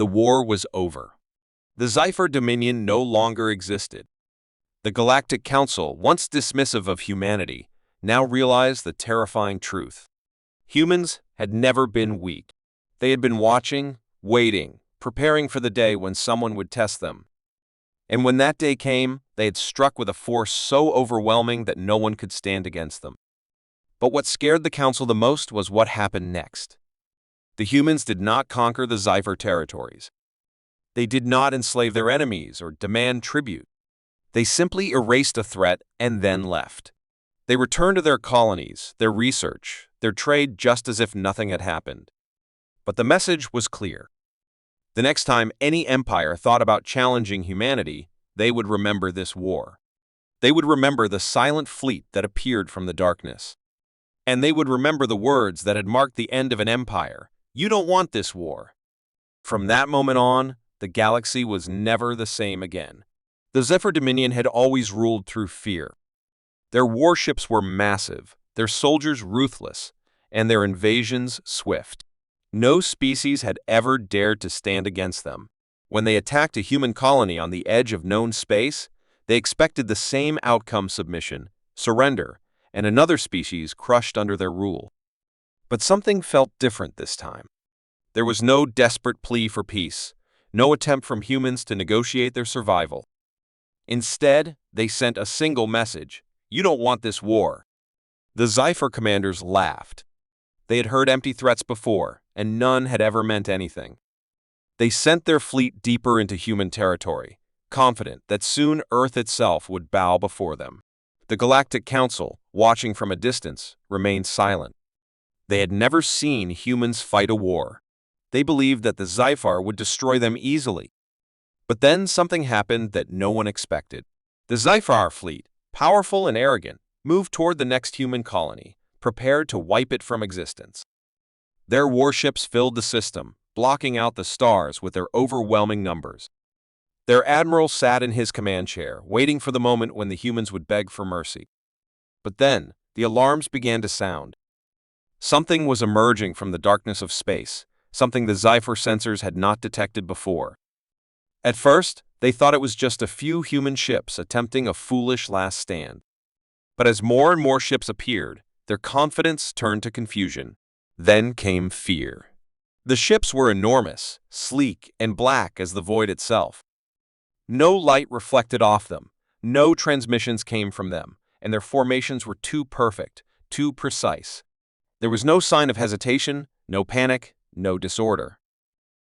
The war was over. The Zephyr Dominion no longer existed. The Galactic Council, once dismissive of humanity, now realized the terrifying truth. Humans had never been weak. They had been watching, waiting, preparing for the day when someone would test them. And when that day came, they had struck with a force so overwhelming that no one could stand against them. But what scared the Council the most was what happened next. The humans did not conquer the Zephyr territories. They did not enslave their enemies or demand tribute. They simply erased a threat and then left. They returned to their colonies, their research, their trade just as if nothing had happened. But the message was clear. The next time any empire thought about challenging humanity, they would remember this war. They would remember the silent fleet that appeared from the darkness. And they would remember the words that had marked the end of an empire. You don't want this war. From that moment on, the galaxy was never the same again. The Zephyr Dominion had always ruled through fear. Their warships were massive, their soldiers ruthless, and their invasions swift. No species had ever dared to stand against them. When they attacked a human colony on the edge of known space, they expected the same outcome: submission, surrender, and another species crushed under their rule. But something felt different this time. There was no desperate plea for peace, no attempt from humans to negotiate their survival. Instead, they sent a single message: you don't want this war. The Zephyr commanders laughed. They had heard empty threats before, and none had ever meant anything. They sent their fleet deeper into human territory, confident that soon Earth itself would bow before them. The Galactic Council, watching from a distance, remained silent. They had never seen humans fight a war. They believed that the Zephyr would destroy them easily. But then something happened that no one expected. The Zephyr fleet, powerful and arrogant, moved toward the next human colony, prepared to wipe it from existence. Their warships filled the system, blocking out the stars with their overwhelming numbers. Their admiral sat in his command chair, waiting for the moment when the humans would beg for mercy. But then, the alarms began to sound. Something was emerging from the darkness of space, something the Zephyr sensors had not detected before. At first, they thought it was just a few human ships attempting a foolish last stand. But as more and more ships appeared, their confidence turned to confusion. Then came fear. The ships were enormous, sleek, and black as the void itself. No light reflected off them, no transmissions came from them, and their formations were too perfect, too precise. There was no sign of hesitation, no panic, no disorder.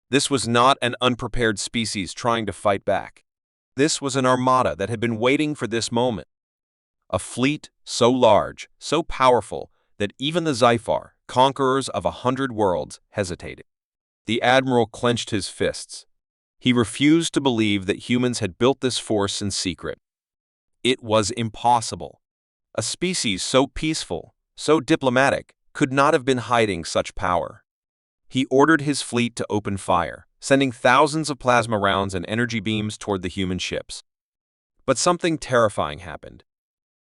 This was not an unprepared species trying to fight back. This was an armada that had been waiting for this moment. A fleet so large, so powerful, that even the Zephyr, conquerors of 100 worlds, hesitated. The admiral clenched his fists. He refused to believe that humans had built this force in secret. It was impossible. A species so peaceful, so diplomatic, could not have been hiding such power. He ordered his fleet to open fire, sending thousands of plasma rounds and energy beams toward the human ships. But something terrifying happened.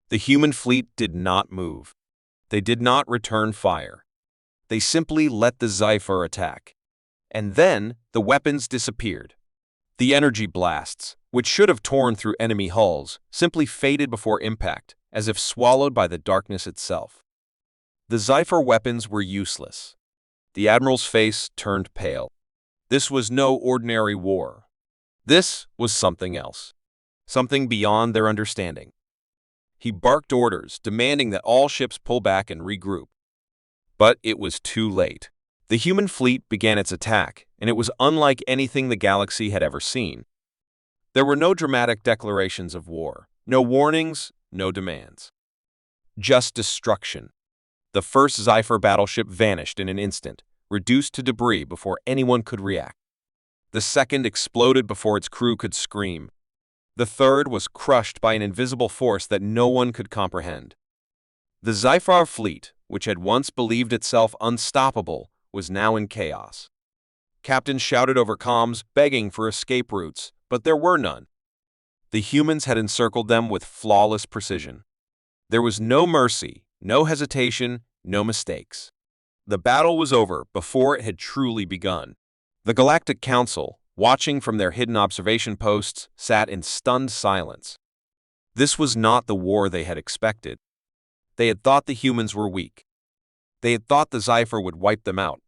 The human fleet did not move. They did not return fire. They simply let the Zephyr attack. And then the weapons disappeared. The energy blasts, which should have torn through enemy hulls, simply faded before impact, as if swallowed by the darkness itself. The Zephyr weapons were useless. The admiral's face turned pale. This was no ordinary war. This was something else. Something beyond their understanding. He barked orders, demanding that all ships pull back and regroup. But it was too late. The human fleet began its attack, and it was unlike anything the galaxy had ever seen. There were no dramatic declarations of war, no warnings, no demands. Just destruction. The first Zephyr battleship vanished in an instant, reduced to debris before anyone could react. The second exploded before its crew could scream. The third was crushed by an invisible force that no one could comprehend. The Zephyr fleet, which had once believed itself unstoppable, was now in chaos. Captains shouted over comms, begging for escape routes, but there were none. The humans had encircled them with flawless precision. There was no mercy, no hesitation, no mistakes. The battle was over before it had truly begun. The Galactic Council, watching from their hidden observation posts, sat in stunned silence. This was not the war they had expected. They had thought the humans were weak. They had thought the Zephyr would wipe them out.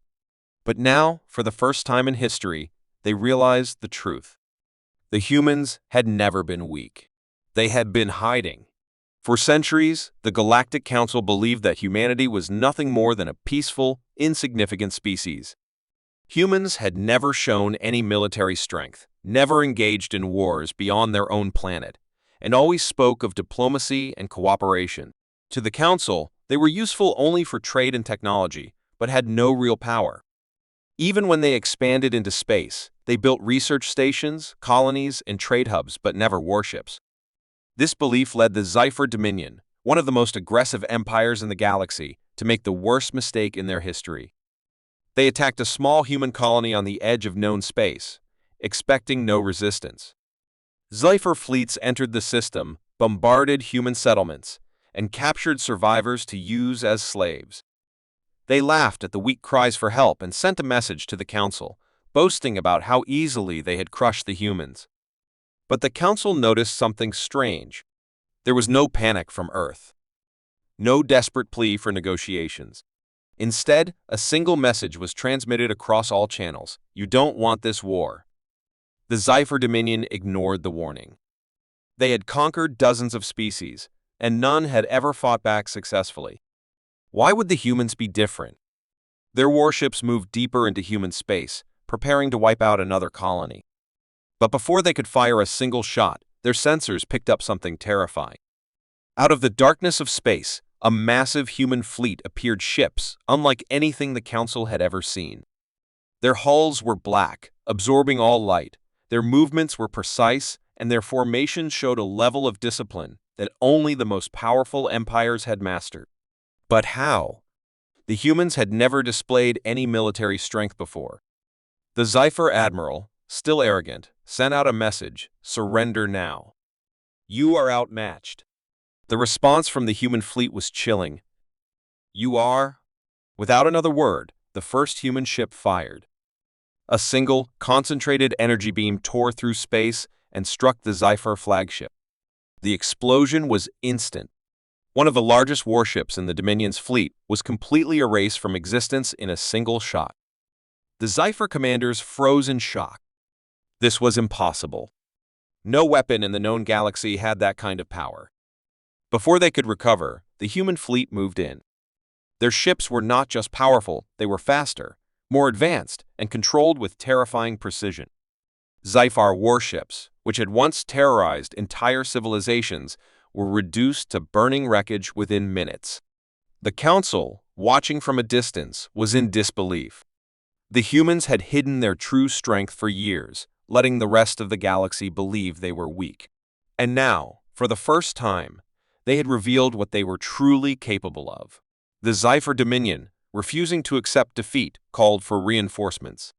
But now, for the first time in history, they realized the truth. The humans had never been weak. They had been hiding. For centuries, the Galactic Council believed that humanity was nothing more than a peaceful, insignificant species. Humans had never shown any military strength, never engaged in wars beyond their own planet, and always spoke of diplomacy and cooperation. To the Council, they were useful only for trade and technology, but had no real power. Even when they expanded into space, they built research stations, colonies, and trade hubs, but never warships. This belief led the Zephyr Dominion, one of the most aggressive empires in the galaxy, to make the worst mistake in their history. They attacked a small human colony on the edge of known space, expecting no resistance. Zephyr fleets entered the system, bombarded human settlements, and captured survivors to use as slaves. They laughed at the weak cries for help and sent a message to the Council, boasting about how easily they had crushed the humans. But the Council noticed something strange. There was no panic from Earth. No desperate plea for negotiations. Instead, a single message was transmitted across all channels: "You don't want this war." The Zephyr Dominion ignored the warning. They had conquered dozens of species, and none had ever fought back successfully. Why would the humans be different? Their warships moved deeper into human space, preparing to wipe out another colony. But before they could fire a single shot, their sensors picked up something terrifying. Out of the darkness of space, a massive human fleet appeared, ships unlike anything the Council had ever seen. Their hulls were black, absorbing all light, their movements were precise, and their formations showed a level of discipline that only the most powerful empires had mastered. But how? The humans had never displayed any military strength before. The Zephyr admiral, still arrogant, sent out a message: "Surrender now. You are outmatched." The response from the human fleet was chilling. "You are?" Without another word, the first human ship fired. A single, concentrated energy beam tore through space and struck the Zephyr flagship. The explosion was instant. One of the largest warships in the Dominion's fleet was completely erased from existence in a single shot. The Zephyr commanders froze in shock. This was impossible. No weapon in the known galaxy had that kind of power. Before they could recover, the human fleet moved in. Their ships were not just powerful, they were faster, more advanced, and controlled with terrifying precision. Zephyr warships, which had once terrorized entire civilizations, were reduced to burning wreckage within minutes. The Council, watching from a distance, was in disbelief. The humans had hidden their true strength for years, letting the rest of the galaxy believe they were weak. And now, for the first time, they had revealed what they were truly capable of. The Zephyr Dominion, refusing to accept defeat, called for reinforcements.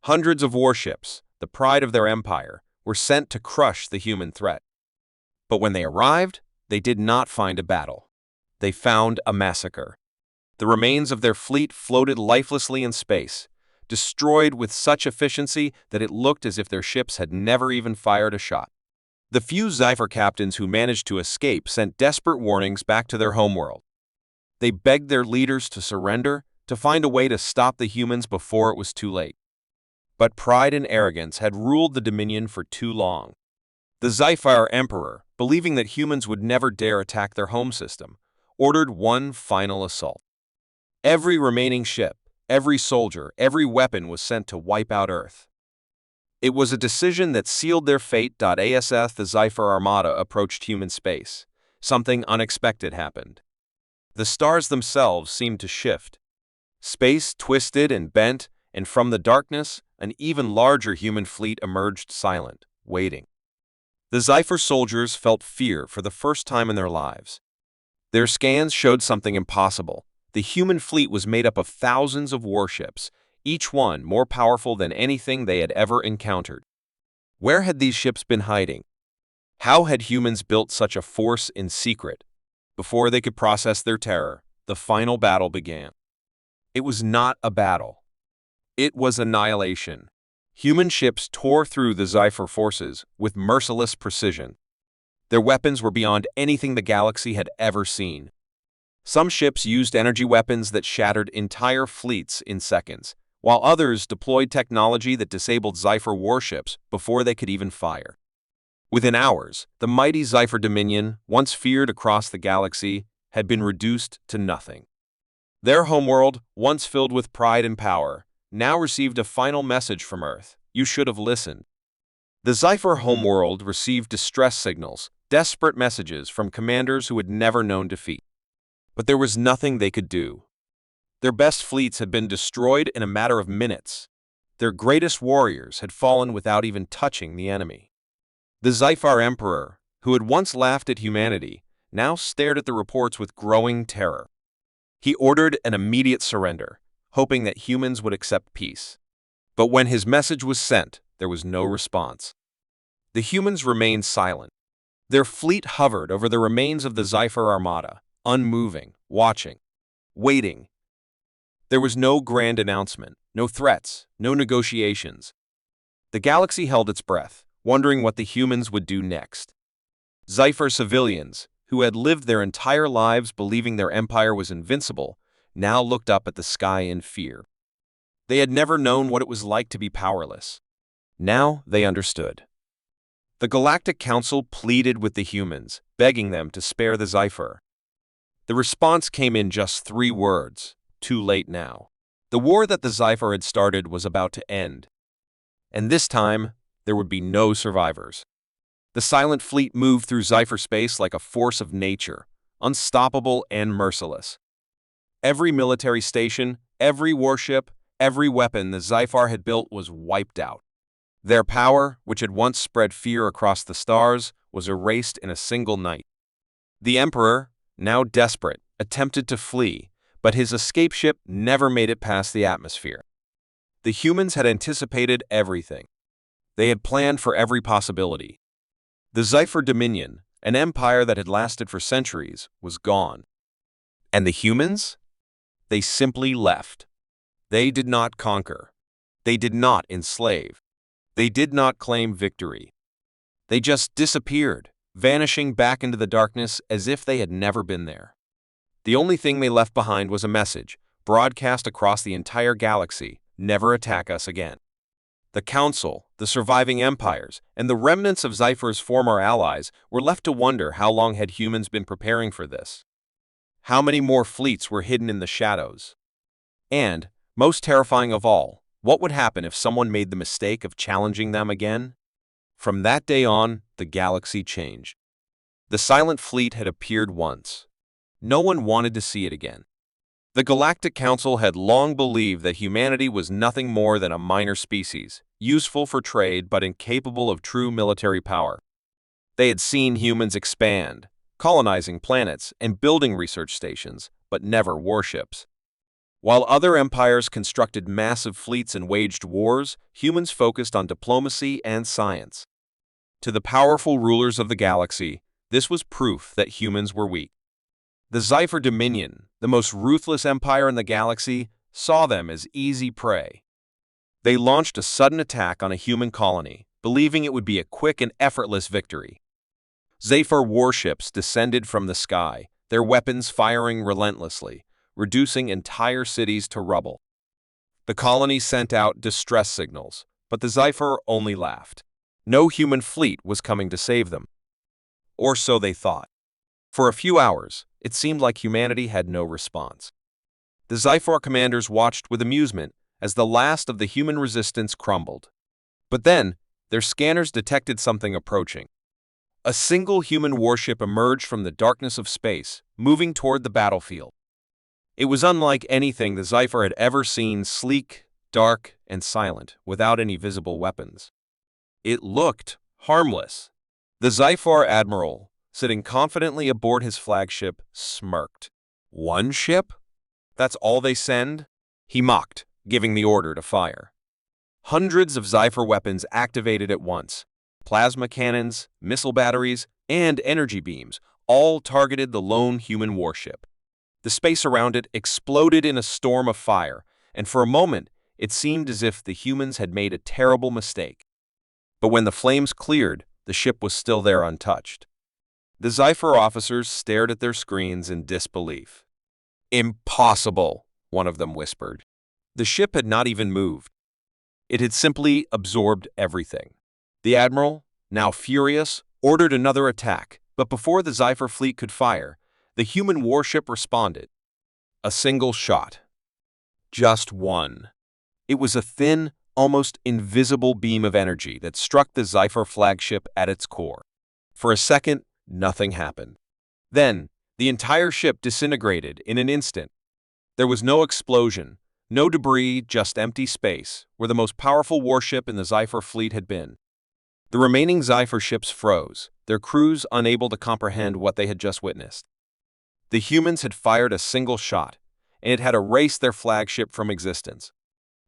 Hundreds of warships, the pride of their empire, were sent to crush the human threat. But when they arrived, they did not find a battle. They found a massacre. The remains of their fleet floated lifelessly in space, destroyed with such efficiency that it looked as if their ships had never even fired a shot. The few Zephyr captains who managed to escape sent desperate warnings back to their homeworld. They begged their leaders to surrender, to find a way to stop the humans before it was too late. But pride and arrogance had ruled the Dominion for too long. The Zephyr Emperor, believing that humans would never dare attack their home system, ordered one final assault. Every remaining ship, every soldier, every weapon was sent to wipe out Earth. It was a decision that sealed their fate. As the Zephyr Armada approached human space, something unexpected happened. The stars themselves seemed to shift. Space twisted and bent, and from the darkness, an even larger human fleet emerged, silent, waiting. The Zephyr soldiers felt fear for the first time in their lives. Their scans showed something impossible. The human fleet was made up of thousands of warships, each one more powerful than anything they had ever encountered. Where had these ships been hiding? How had humans built such a force in secret? Before they could process their terror, the final battle began. It was not a battle. It was annihilation. Human ships tore through the Zephyr forces with merciless precision. Their weapons were beyond anything the galaxy had ever seen. Some ships used energy weapons that shattered entire fleets in seconds, while others deployed technology that disabled Zephyr warships before they could even fire. Within hours, the mighty Zephyr Dominion, once feared across the galaxy, had been reduced to nothing. Their homeworld, once filled with pride and power, now received a final message from Earth. You should have listened. The Zephyr homeworld received distress signals, desperate messages from commanders who had never known defeat. But there was nothing they could do. Their best fleets had been destroyed in a matter of minutes. Their greatest warriors had fallen without even touching the enemy. The Zephyr Emperor, who had once laughed at humanity, now stared at the reports with growing terror. He ordered an immediate surrender, hoping that humans would accept peace. But when his message was sent, there was no response. The humans remained silent. Their fleet hovered over the remains of the Zephyr Armada, unmoving, watching, waiting. There was no grand announcement, no threats, no negotiations. The galaxy held its breath, wondering what the humans would do next. Zephyr civilians, who had lived their entire lives believing their empire was invincible, now looked up at the sky in fear. They had never known what it was like to be powerless. Now they understood. The Galactic Council pleaded with the humans, begging them to spare the Zephyr. The response came in just 3 words: too late now. The war that the Zephyr had started was about to end. And this time, there would be no survivors. The silent fleet moved through Zephyr space like a force of nature, unstoppable and merciless. Every military station, every warship, every weapon the Zephyr had built was wiped out. Their power, which had once spread fear across the stars, was erased in a single night. The Emperor, now desperate, attempted to flee, but his escape ship never made it past the atmosphere. The humans had anticipated everything. They had planned for every possibility. The Zephyr Dominion, an empire that had lasted for centuries, was gone. And the humans? They simply left. They did not conquer. They did not enslave. They did not claim victory. They just disappeared, vanishing back into the darkness as if they had never been there. The only thing they left behind was a message, broadcast across the entire galaxy: never attack us again. The Council, the surviving empires, and the remnants of Zephyr's former allies were left to wonder how long had humans been preparing for this. How many more fleets were hidden in the shadows? And, most terrifying of all, what would happen if someone made the mistake of challenging them again? From that day on, the galaxy changed. The Silent Fleet had appeared once. No one wanted to see it again. The Galactic Council had long believed that humanity was nothing more than a minor species, useful for trade but incapable of true military power. They had seen humans expand, colonizing planets and building research stations, but never warships. While other empires constructed massive fleets and waged wars, humans focused on diplomacy and science. To the powerful rulers of the galaxy, this was proof that humans were weak. The Zephyr Dominion, the most ruthless empire in the galaxy, saw them as easy prey. They launched a sudden attack on a human colony, believing it would be a quick and effortless victory. Zephyr warships descended from the sky, their weapons firing relentlessly, reducing entire cities to rubble. The colony sent out distress signals, but the Zephyr only laughed. No human fleet was coming to save them. Or so they thought. For a few hours, it seemed like humanity had no response. The Zephyr commanders watched with amusement as the last of the human resistance crumbled. But then, their scanners detected something approaching. A single human warship emerged from the darkness of space, moving toward the battlefield. It was unlike anything the Zephyr had ever seen, sleek, dark, and silent, without any visible weapons. It looked harmless. The Zephyr admiral, sitting confidently aboard his flagship, smirked. "One ship? That's all they send?" He mocked, giving the order to fire. Hundreds of Zephyr weapons activated at once. Plasma cannons, missile batteries, and energy beams all targeted the lone human warship. The space around it exploded in a storm of fire, and for a moment, It seemed as if the humans had made a terrible mistake. But when the flames cleared, the ship was still there untouched. The Zephyr officers stared at their screens in disbelief. "Impossible," one of them whispered. The ship had not even moved. It had simply absorbed everything. The admiral, now furious, ordered another attack, but before the Zephyr fleet could fire, the human warship responded. A single shot. Just one. It was a thin, almost invisible beam of energy that struck the Zephyr flagship at its core. For a second, nothing happened. Then, the entire ship disintegrated in an instant. There was no explosion, no debris, just empty space, where the most powerful warship in the Zephyr fleet had been. The remaining Zephyr ships froze, their crews unable to comprehend what they had just witnessed. The humans had fired a single shot, and it had erased their flagship from existence.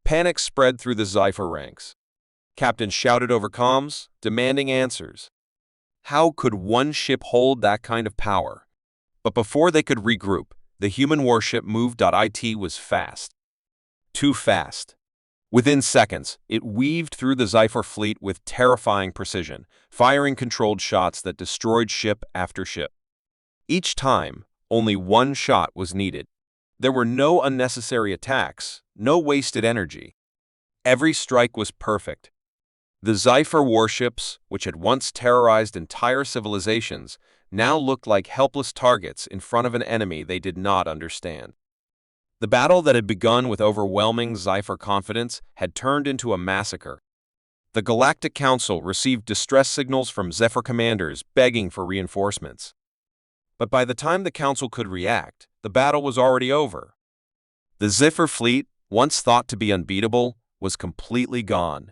Panic spread through the Zephyr ranks. Captains shouted over comms, demanding answers. How could one ship hold that kind of power? But before they could regroup, the human warship moved. It was fast. Too fast. Within seconds, it weaved through the Zephyr fleet with terrifying precision, firing controlled shots that destroyed ship after ship. Each time, only one shot was needed. There were no unnecessary attacks, no wasted energy. Every strike was perfect. The Zephyr warships, which had once terrorized entire civilizations, now looked like helpless targets in front of an enemy they did not understand. The battle that had begun with overwhelming Zephyr confidence had turned into a massacre. The Galactic Council received distress signals from Zephyr commanders begging for reinforcements. But by the time the Council could react, the battle was already over. The Zephyr fleet, once thought to be unbeatable, was completely gone.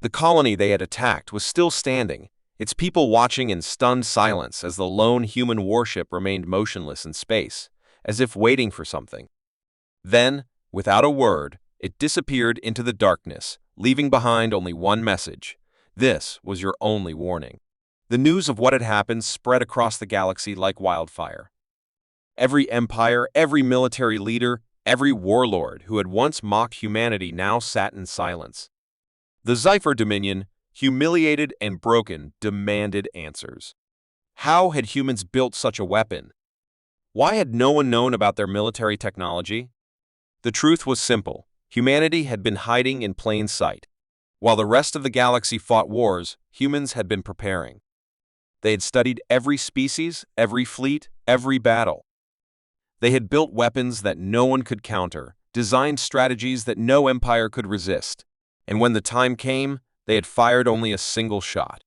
The colony they had attacked was still standing, its people watching in stunned silence as the lone human warship remained motionless in space, as if waiting for something. Then, without a word, it disappeared into the darkness, leaving behind only one message. This was your only warning. The news of what had happened spread across the galaxy like wildfire. Every empire, every military leader, every warlord who had once mocked humanity now sat in silence. The Zephyr Dominion, humiliated and broken, demanded answers. How had humans built such a weapon? Why had no one known about their military technology? The truth was simple. Humanity had been hiding in plain sight. While the rest of the galaxy fought wars, humans had been preparing. They had studied every species, every fleet, every battle. They had built weapons that no one could counter, designed strategies that no empire could resist. And when the time came, they had fired only a single shot.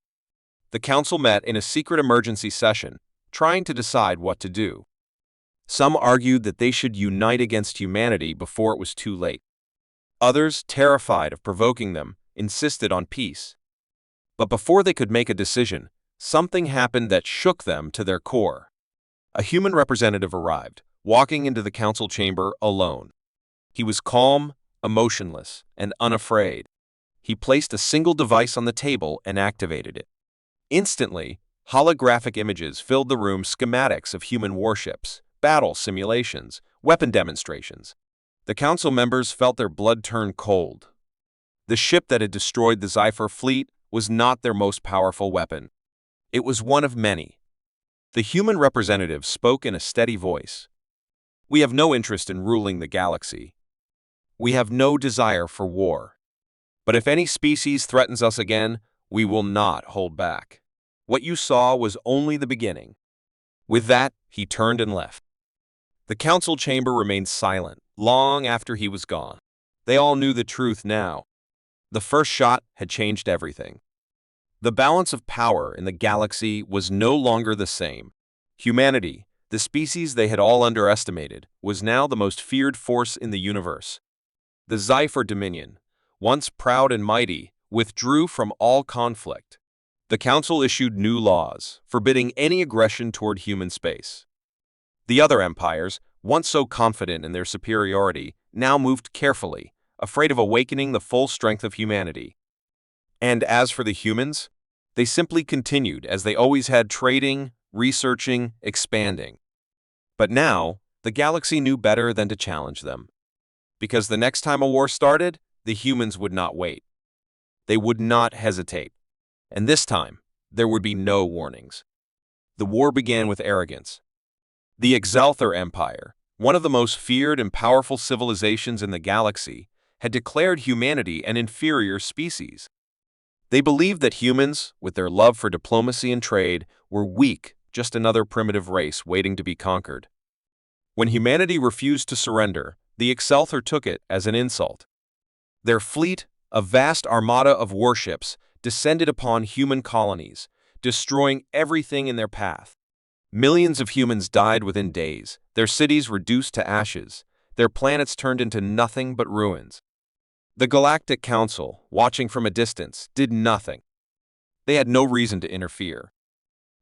The council met in a secret emergency session, trying to decide what to do. Some argued that they should unite against humanity before it was too late. Others, terrified of provoking them, insisted on peace. But before they could make a decision, something happened that shook them to their core. A human representative arrived, walking into the council chamber alone. He was calm, emotionless, and unafraid. He placed a single device on the table and activated it. Instantly, holographic images filled the room, schematics of human warships, battle simulations, weapon demonstrations. The council members felt their blood turn cold. The ship that had destroyed the Zephyr fleet was not their most powerful weapon. It was one of many. The human representative spoke in a steady voice. "We have no interest in ruling the galaxy. We have no desire for war. But if any species threatens us again, we will not hold back. What you saw was only the beginning." With that, he turned and left. The council chamber remained silent long after he was gone. They all knew the truth now. The first shot had changed everything. The balance of power in the galaxy was no longer the same. Humanity, the species they had all underestimated, was now the most feared force in the universe. The Zephyr Dominion, once proud and mighty, withdrew from all conflict. The Council issued new laws, forbidding any aggression toward human space. The other empires, once so confident in their superiority, now moved carefully, afraid of awakening the full strength of humanity. And as for the humans, they simply continued as they always had, trading, researching, expanding. But now, the galaxy knew better than to challenge them. Because the next time a war started, The humans would not wait. They would not hesitate. And this time, there would be no warnings. The war began with arrogance. The Exalthar Empire, one of the most feared and powerful civilizations in the galaxy, had declared humanity an inferior species. They believed that humans, with their love for diplomacy and trade, were weak, just another primitive race waiting to be conquered. When humanity refused to surrender, the Exalthar took it as an insult. Their fleet, a vast armada of warships, descended upon human colonies, destroying everything in their path. Millions of humans died within days, their cities reduced to ashes, their planets turned into nothing but ruins. The Galactic Council, watching from a distance, did nothing. They had no reason to interfere.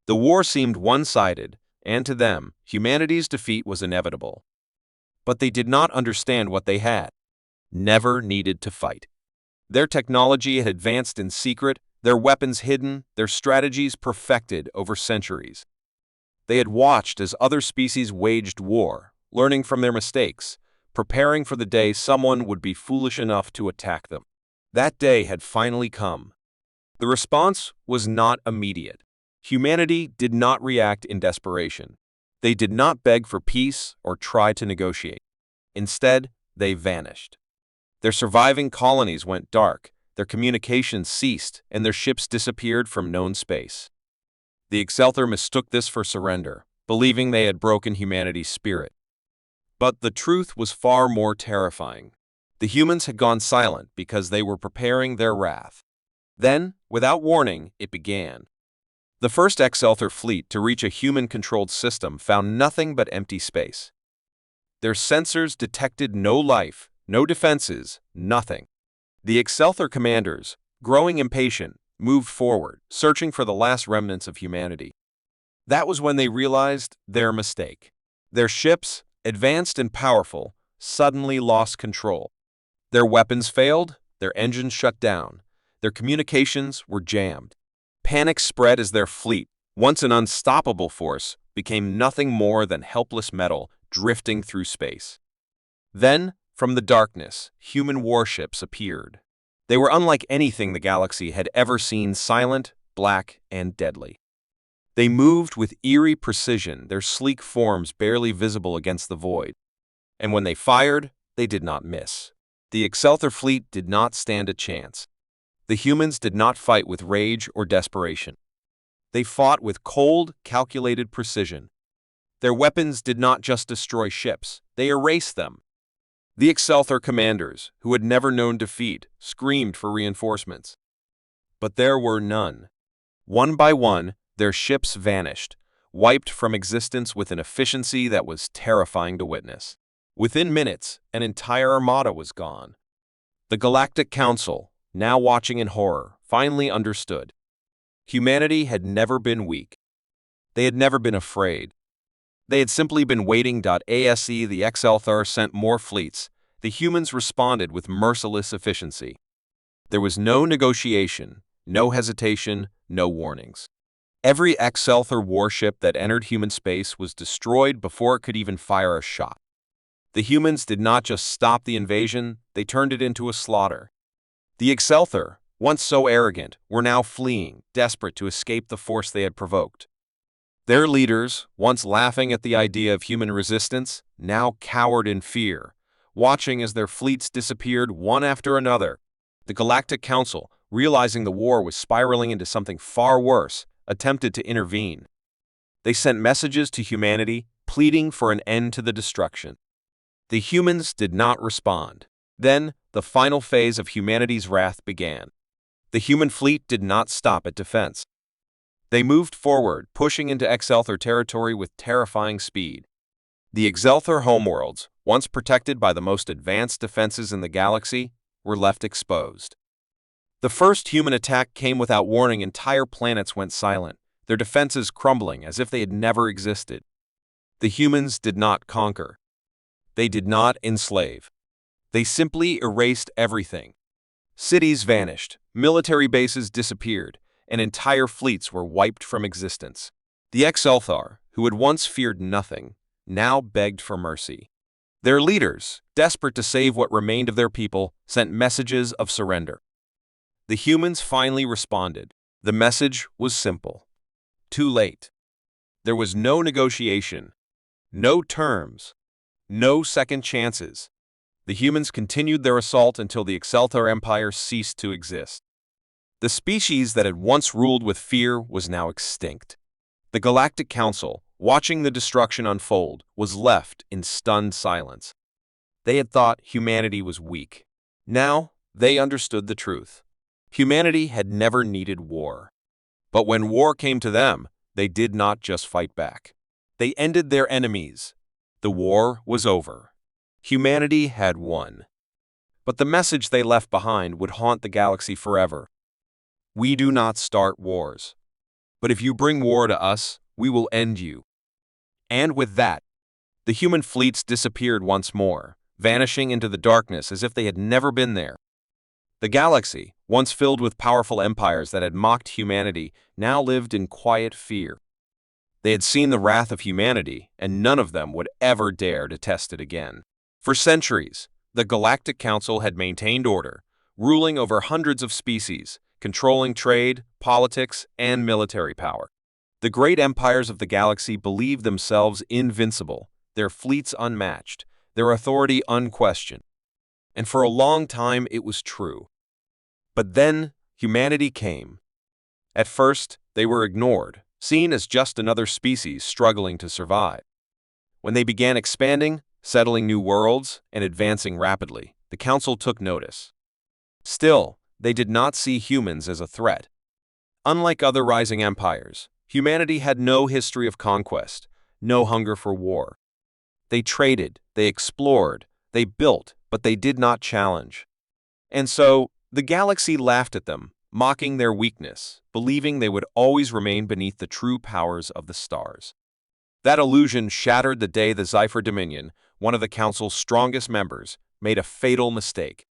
The war seemed one-sided, and to them, humanity's defeat was inevitable. But they did not understand what they had. Never needed to fight. Their technology had advanced in secret, their weapons hidden, their strategies perfected over centuries. They had watched as other species waged war, learning from their mistakes, preparing for the day someone would be foolish enough to attack them. That day had finally come. The response was not immediate. Humanity did not react in desperation. They did not beg for peace or try to negotiate. Instead, they vanished. Their surviving colonies went dark, their communications ceased, and their ships disappeared from known space. The Exalthar mistook this for surrender, believing they had broken humanity's spirit. But the truth was far more terrifying. The humans had gone silent because they were preparing their wrath. Then, without warning, it began. The first Exalthar fleet to reach a human-controlled system found nothing but empty space. Their sensors detected no life, no defenses, nothing. The Exalthar commanders, growing impatient, moved forward, searching for the last remnants of humanity. That was when they realized their mistake. Their ships, advanced and powerful, suddenly lost control. Their weapons failed, their engines shut down, their communications were jammed. Panic spread as their fleet, once an unstoppable force, became nothing more than helpless metal drifting through space. Then, from the darkness, human warships appeared. They were unlike anything the galaxy had ever seen, silent, black, and deadly. They moved with eerie precision, their sleek forms barely visible against the void. And when they fired, they did not miss. The Exalthar fleet did not stand a chance. The humans did not fight with rage or desperation. They fought with cold, calculated precision. Their weapons did not just destroy ships, they erased them. The Exalthar commanders, who had never known defeat, screamed for reinforcements. But there were none. One by one, their ships vanished, wiped from existence with an efficiency that was terrifying to witness. Within minutes, an entire armada was gone. The Galactic Council, now watching in horror, finally understood. Humanity had never been weak. They had never been afraid. They had simply been waiting. ASE the Exalthar sent more fleets. The humans responded with merciless efficiency. There was no negotiation, no hesitation, no warnings. Every Exalthar warship that entered human space was destroyed before it could even fire a shot. The humans did not just stop the invasion, they turned it into a slaughter. The Exalthar, once so arrogant, were now fleeing, desperate to escape the force they had provoked. Their leaders, once laughing at the idea of human resistance, now cowered in fear, watching as their fleets disappeared one after another. The Galactic Council, realizing the war was spiraling into something far worse, attempted to intervene. They sent messages to humanity, pleading for an end to the destruction. The humans did not respond. Then, the final phase of humanity's wrath began. The human fleet did not stop at defense. They moved forward, pushing into Exalthar territory with terrifying speed. The Exalthar homeworlds, once protected by the most advanced defenses in the galaxy, were left exposed. The first human attack came without warning. Entire planets went silent, their defenses crumbling as if they had never existed. The humans did not conquer. They did not enslave. They simply erased everything. Cities vanished, military bases disappeared, and entire fleets were wiped from existence. The Exalthar, who had once feared nothing, now begged for mercy. Their leaders, desperate to save what remained of their people, sent messages of surrender. The humans finally responded. The message was simple. Too late. There was no negotiation, no terms, no second chances. The humans continued their assault until the Excelthor Empire ceased to exist. The species that had once ruled with fear was now extinct. The Galactic Council, watching the destruction unfold, was left in stunned silence. They had thought humanity was weak. Now, they understood the truth. Humanity had never needed war. But when war came to them, they did not just fight back. They ended their enemies. The war was over. Humanity had won. But the message they left behind would haunt the galaxy forever. We do not start wars. But if you bring war to us, we will end you. And with that, the human fleets disappeared once more, vanishing into the darkness as if they had never been there. The galaxy, once filled with powerful empires that had mocked humanity, now lived in quiet fear. They had seen the wrath of humanity, and none of them would ever dare to test it again. For centuries, the Galactic Council had maintained order, ruling over hundreds of species, controlling trade, politics, and military power. The great empires of the galaxy believed themselves invincible, their fleets unmatched, their authority unquestioned. And for a long time it was true. But then humanity came. At first, they were ignored, seen as just another species struggling to survive. When they began expanding, settling new worlds, and advancing rapidly, the Council took notice. Still, they did not see humans as a threat. Unlike other rising empires, humanity had no history of conquest, no hunger for war. They traded, they explored, they built, but they did not challenge. And so, the galaxy laughed at them, mocking their weakness, believing they would always remain beneath the true powers of the stars. That illusion shattered the day the Zephyr Dominion, one of the Council's strongest members, made a fatal mistake.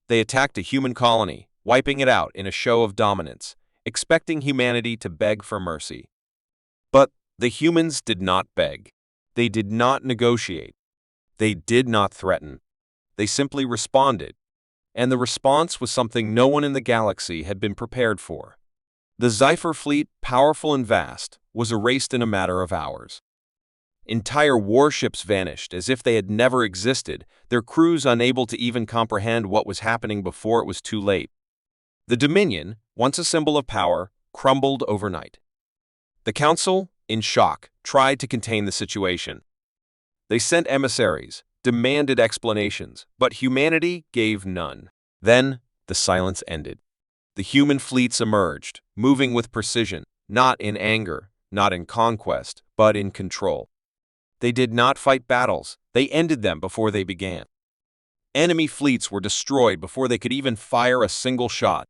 They attacked a human colony, wiping it out in a show of dominance, expecting humanity to beg for mercy. But the humans did not beg. They did not negotiate. They did not threaten. They simply responded. And the response was something no one in the galaxy had been prepared for. The Zephyr fleet, powerful and vast, was erased in a matter of hours. Entire warships vanished as if they had never existed, their crews unable to even comprehend what was happening before it was too late. The Dominion, once a symbol of power, crumbled overnight. The Council, in shock, tried to contain the situation. They sent emissaries, demanded explanations, but humanity gave none. Then, the silence ended. The human fleets emerged, moving with precision, not in anger, not in conquest, but in control. They did not fight battles, they ended them before they began. Enemy fleets were destroyed before they could even fire a single shot.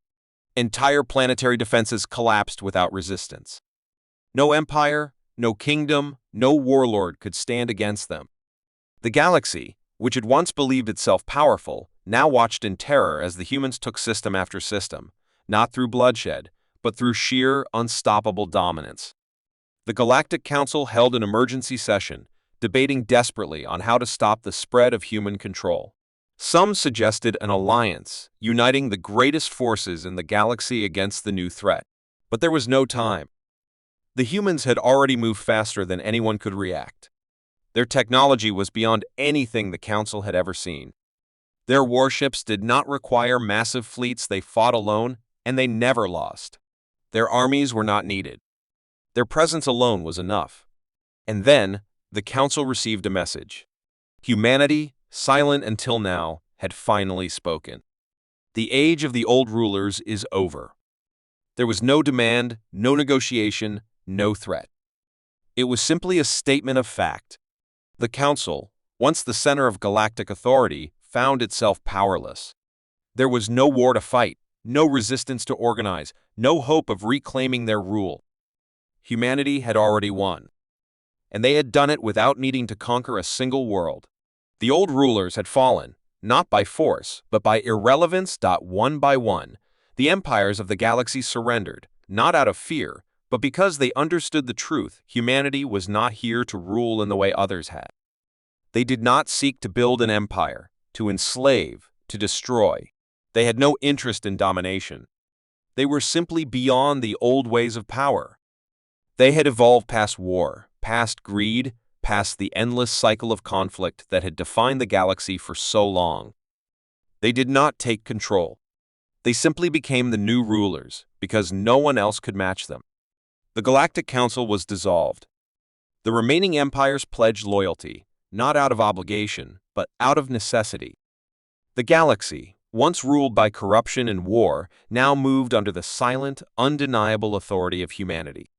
Entire planetary defenses collapsed without resistance. No empire, no kingdom, no warlord could stand against them. The galaxy, which had once believed itself powerful, now watched in terror as the humans took system after system, not through bloodshed, but through sheer, unstoppable dominance. The Galactic Council held an emergency session, debating desperately on how to stop the spread of human control. Some suggested an alliance, uniting the greatest forces in the galaxy against the new threat. But there was no time. The humans had already moved faster than anyone could react. Their technology was beyond anything the Council had ever seen. Their warships did not require massive fleets, they fought alone, and they never lost. Their armies were not needed. Their presence alone was enough. And then, the Council received a message. Humanity, silent until now, had finally spoken. The age of the old rulers is over. There was no demand, no negotiation, no threat. It was simply a statement of fact. The Council, once the center of galactic authority, found itself powerless. There was no war to fight, no resistance to organize, no hope of reclaiming their rule. Humanity had already won. And they had done it without needing to conquer a single world. The old rulers had fallen, not by force, but by irrelevance. One by one, the empires of the galaxy surrendered, not out of fear, but because they understood the truth: humanity was not here to rule in the way others had. They did not seek to build an empire, to enslave, to destroy. They had no interest in domination. They were simply beyond the old ways of power. They had evolved past war, past greed, past the endless cycle of conflict that had defined the galaxy for so long. They did not take control. They simply became the new rulers because no one else could match them. The Galactic Council was dissolved. The remaining empires pledged loyalty, not out of obligation, but out of necessity. The galaxy, once ruled by corruption and war, now moved under the silent, undeniable authority of humanity.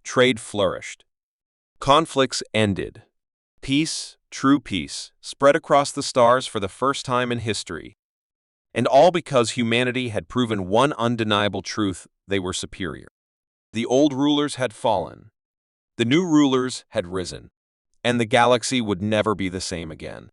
Trade flourished. Conflicts ended. Peace, true peace, spread across the stars for the first time in history. And all because humanity had proven one undeniable truth: they were superior. The old rulers had fallen. The new rulers had risen. And the galaxy would never be the same again.